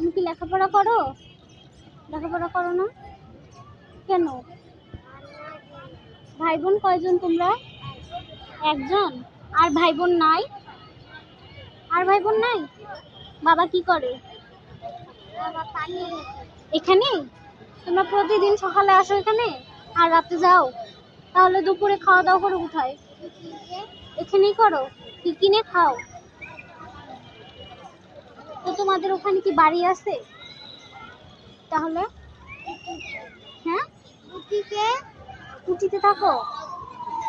তুমি কি লেখাপড়া করো? লেখাপড়া করো না কেন? ভাই বোন কয়জন তোমরা? একজন। আর ভাই বোন নাই? আর ভাই বোন নাই? বাবা কি করে? এখানে? তোমরা প্রতিদিন সকালে আসো এখানে আর রাতে যাও? তাহলে দুপুরে খাওয়া দাওয়া করো কোথায়? এখানেই করো? কি কিনে খাও? তো তোমাদের ওখানে কি বাড়ি আছে? তাহলে হ্যাঁ, কুটিতে থাকো?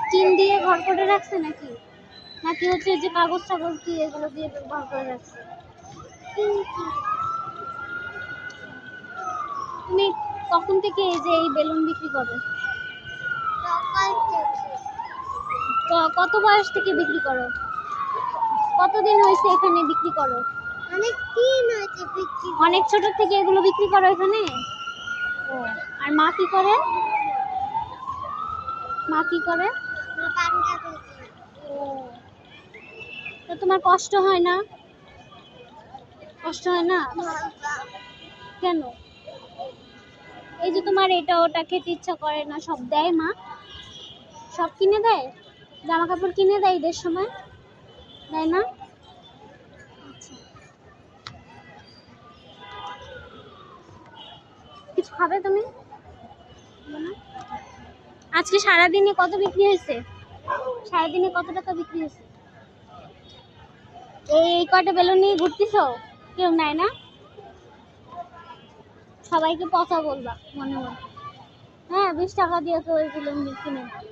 টিন দিয়ে ঘর করে রাখছে নাকি? নাকি হচ্ছে যে কাগজ টাগজ দিয়ে এগুলো দিয়ে ঘর করে রাখছে? তুমি কখন থেকে এই যে এই বেলুন বিক্রি করো? কত বয়স থেকে বিক্রি করো? কতদিন হয়েছে এখানে বিক্রি করো? অনেক ছোট থেকে এগুলো বিক্রি করো এখানে? ও, আর মা কি করে? মা কি করে? ও, তো তোমার কষ্ট হয় না? কষ্ট হয় না কেন? এই যে তোমার এটা ওটা খেতে ইচ্ছা করে না, সব দেয় মা? সব কিনে দেয়? জামা কাপড় কিনে দেয় ঈদের সময়? দেয় না? আচ্ছা, কিছু খাবে তুমি? না? আজকে সারাদিনে কত বিক্রি হয়েছে? সারাদিনে কত টাকা বিক্রি হয়েছে? এই কয়টা বেলুন নিয়ে ঘুরতেছো? কেউ নেয় না? সবাইকে পচা বলবা মনে মনে। হ্যাঁ, 20 টাকা দিয়ে তো ওই বেলুন কিনে নাও।